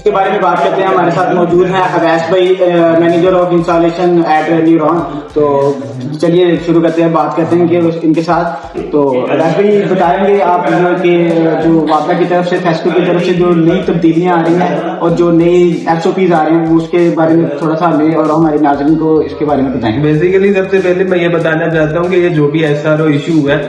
इसके बारे में बात करते हैं। हमारे साथ मौजूद हैं अवैस भाई, manager of installation at Neuron. तो चलिए शुरू करते हैं, बात करते हैं कि इनके साथ। तो अवैस भाई बताएंगे आप कि जो वापडा की तरफ से, फेस्को की तरफ से जो नई तब्दीलियां आ रही हैं और जो नई SOPs आ रहे हैं, वो उसके बारे में थोड़ा सा हमें और हमारे नाज़रीन को इसके बारे में बताएं। बेसिकली सबसे पहले मैं ये बताना चाहता हूँ कि ये जो भी SRO इशू है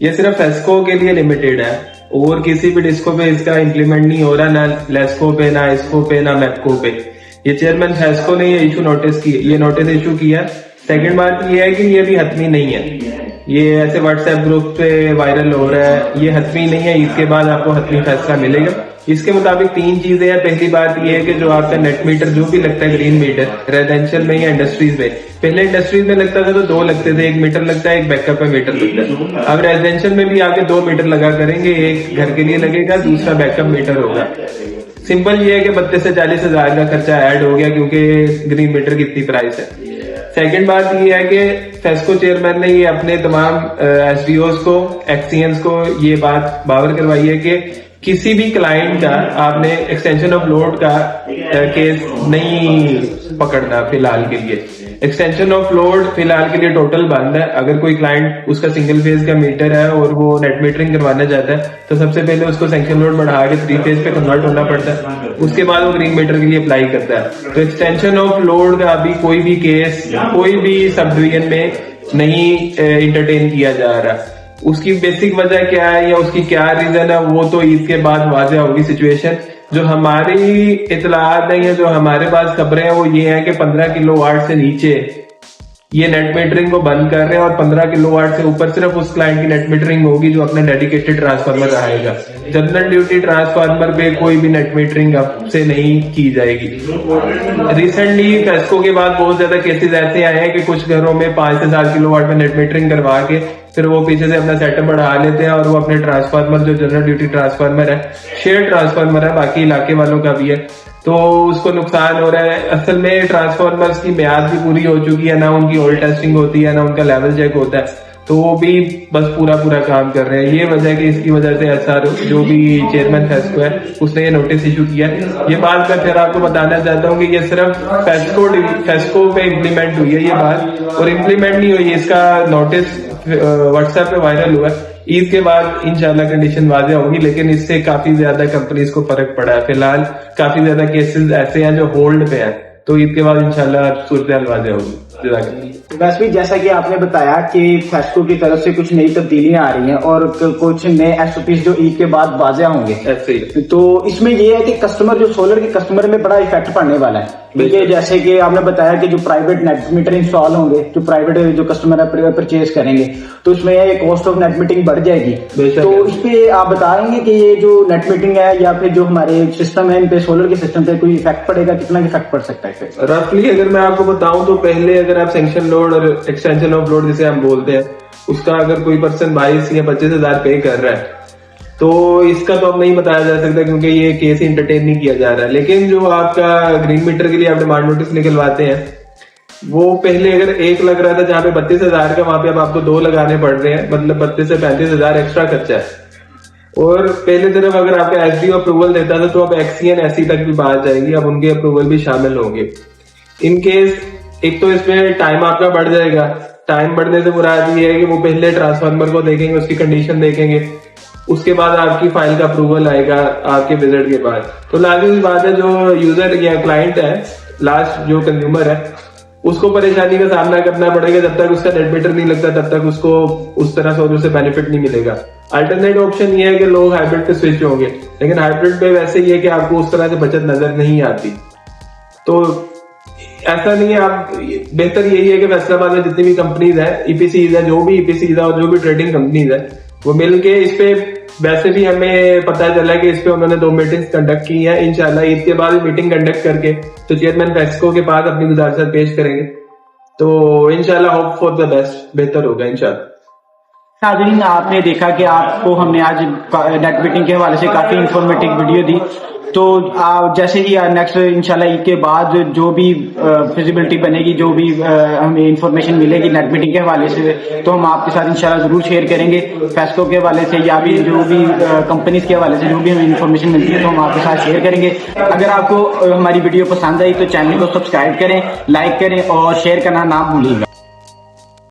ये सिर्फ फेस्को के लिए लिमिटेड है और किसी भी डिस्को पे इसका इम्प्लीमेंट नहीं हो रहा, ना लेस्को पे, ना इसको पे, ना मैपको पे। ये चेयरमैन फेस्को ने ये इशू नोटिस इशू किया। सेकंड बात ये है कि ये भी हतमी नहीं है, ये ऐसे व्हाट्सएप ग्रुप पे वायरल हो रहा है, ये हतमी नहीं है। इसके बाद आपको हतमी फैसला मिलेगा। इसके मुताबिक 3 चीजें हैं। पहली बात ये है कि जो आपका नेट मीटर जो भी लगता है, ग्रीन मीटर, रेजिडेंशियल में या इंडस्ट्रीज में, पहले इंडस्ट्रीज में लगता था तो 2 लगते थे, 1 मीटर लगता है, एक बैकअप में मीटर लगता है। अब रेजिडेंशियल में भी आके 2 मीटर लगा करेंगे, एक घर के लिए लगेगा, दूसरा बैकअप मीटर होगा। सिंपल ये है कि 32 से 40 हजार का खर्चा ऐड हो गया क्योंकि ग्रीन मीटर की इतनी प्राइस है। सेकंड बात ये है कि फेस्को चेयरमैन ने ये अपने तमाम SDOs को, एक्सीएंस को ये बात बावर करवाई है कि किसी भी क्लाइंट का आपने एक्सटेंशन ऑफ लोड का केस नहीं पकड़ना फिलहाल के लिए। एक्सटेंशन ऑफ लोड फिलहाल के लिए टोटल बंद है। अगर कोई क्लाइंट उसका सिंगल फेज का मीटर है और वो नेट मीटरिंग करवाना चाहता है तो सबसे पहले उसको सैंक्शन लोड बढ़ा के 3 फेज पे कन्वर्ट होना पड़ता है, उसके बाद वो ग्रीन मीटर के लिए अप्लाई करता है। तो एक्सटेंशन ऑफ लोड का अभी कोई भी केस कोई भी सब डिवीजन में नहीं इंटरटेन किया जा रहा। उसकी बेसिक वजह क्या है या उसकी क्या रीजन है, वो तो ईद के बाद वाज़ेह होगी सिचुएशन। जो हमारी इतलात है या जो हमारे पास खबरें हैं वो ये है कि 15 किलोवाट से नीचे ये नेट मीटरिंग को बंद कर रहे हैं और 15 किलोवाट से ऊपर सिर्फ उस क्लाइंट की नेट मीटरिंग होगी जो अपना डेडिकेटेड ट्रांसफार्मर रहेगा। जनरल ड्यूटी ट्रांसफार्मर पे कोई भी नेट मीटरिंग अब से नहीं की जाएगी। रिसेंटली फेस्को के बाद बहुत ज्यादा केसेस ऐसे आए हैं कि कुछ घरों में 5 से 7 किलोवाट में नेट मीटरिंग करवा के फिर वो पीछे से अपना सेटअप बढ़ा लेते हैं और वो अपने ट्रांसफार्मर जो जनरल ड्यूटी ट्रांसफार्मर है, शेयर ट्रांसफार्मर है, बाकी इलाके वालों का भी है, तो उसको नुकसान हो रहा है। असल में ट्रांसफार्मर्स की म्याद भी पूरी हो चुकी है, ना उनकी ऑयल टेस्टिंग होती है, ना उनका लेवल चेक होता है, तो वो भी बस पूरा काम कर रहे हैं। ये वजह है कि इसकी वजह से SRO जो भी चेयरमैन फेस्को है उसने ये नोटिस इशू किया है। ये बात मैं फिर आपको बताना चाहता हूँ कि ये सिर्फ फेस्को पे इम्प्लीमेंट हुई है ये बात, और इम्प्लीमेंट नहीं हुई, इसका नोटिस व्हाट्सएप पे वायरल हुआ है। ईद के बाद इंशाल्लाह कंडीशन वाज़ेह होगी, लेकिन इससे काफी ज्यादा कंपनीज को फर्क पड़ा है। फिलहाल काफी ज्यादा केसेस ऐसे हैं जो होल्ड पे हैं, तो ईद के बाद इंशाल्लाह सूरत वाज़ेह होगी। बस भी जैसा कि आपने बताया कि फेस्को की तरफ से कुछ नई तब्दीलियां आ रही हैं और कुछ नए SOPs जो ईद के बाद वाज़ेह होंगे, तो इसमें ये है कि कस्टमर, जो सोलर के कस्टमर में बड़ा इफेक्ट पड़ने वाला है। देखिए जैसे कि आपने बताया कि जो प्राइवेट नेट मीटर इंस्टॉल होंगे, जो प्राइवेट जो कस्टमर है परचेज करेंगे, तो इसमें कॉस्ट ऑफ नेट मीटरिंग बढ़ जाएगी। तो इस पे आप बताएंगे कि ये जो नेट मीटरिंग है या फिर जो हमारे सिस्टम है, इन पे सोलर के सिस्टम पे कोई इफेक्ट पड़ेगा, कितना इफेक्ट पड़ सकता है? रफली अगर मैं आपको बताऊं तो पहले अगर आप सैंक्शन लोड और एक्सटेंशन ऑफ लोड जिसे हम बोलते हैं, उसका अगर कोई पर्सन 22 या 25 हजार पे कर रहा है तो इसका तो अब नहीं बताया जा सकता क्योंकि ये केस इंटरटेन नहीं किया जा रहा है। लेकिन जो आपका ग्रीन मीटर के लिए आप डिमांड नोटिस निकलवाते हैं, वो पहले अगर 1 लग रहा था जहां पे 32 हजार का, वहां पे अब आपको 2 लगाने पड़ रहे हैं, मतलब 32 से 35 हजार एक्स्ट्रा खर्चा है। और पहले तरफ अगर आपका SDO अप्रूवल देता था तो अब एक्सीएन SC तक भी बात जाएगी, अब उनके अप्रूवल भी शामिल होंगे। इन केस एक तो इसमें टाइम आपका बढ़ जाएगा। टाइम बढ़ने से मुराद ये है कि वो पहले ट्रांसफार्मर को देखेंगे, उसकी कंडीशन देखेंगे, उसके बाद आपकी फाइल का अप्रूवल आएगा आपके विजिट के बाद। तो लाजिमी बात है जो यूजर या क्लाइंट है, लास्ट जो कंज्यूमर है, उसको परेशानी का सामना करना पड़ेगा। जब तक उसका नेट मीटर नहीं लगता तब तक उसको उस तरह सोलर से बेनिफिट नहीं मिलेगा। अल्टरनेट ऑप्शन ये है कि लोग हाइब्रिड पे स्विच होंगे, लेकिन हाइब्रिड पे वैसे ये है कि आपको उस तरह से बचत नजर नहीं आती। तो ऐसा नहीं है, आप बेहतर यही है कि फैसलाबाद में जितनी भी कंपनीज है, EPCs है, जो भी EPCs है और जो भी ट्रेडिंग कंपनीज है, वो मिलके इस पे, वैसे भी हमें पता चला कि इस पे उन्होंने 2 मीटिंग्स कंडक्ट की है। इंशाल्लाह ईद के बाद मीटिंग कंडक्ट करके तो चेयरमैन फेस्को के पास अपनी गुजारिश पेश करेंगे, तो इंशाल्लाह होप फॉर द बेस्ट, बेहतर होगा इंशाल्लाह। नाज़रीन, आपने देखा कि आपको हमने आज नेट मीटिंग के हवाले से काफी इंफॉर्मेटिव वीडियो दी। तो जैसे ही नेक्स्ट इंशाल्लाह ईद के बाद जो भी फिजिबिलिटी बनेगी, जो भी हमें इंफॉर्मेशन मिलेगी नेट मीटिंग के हवाले से, तो हम आपके साथ इंशाल्लाह जरूर शेयर करेंगे। फेस्को के हवाले से या भी जो भी कंपनीज के हवाले से जो भी हमें इंफॉर्मेशन मिलती है तो हम आपके साथ शेयर करेंगे। अगर आपको हमारी वीडियो पसंद आई तो चैनल को सब्सक्राइब करें, लाइक करें और शेयर करना ना भूलिएगा।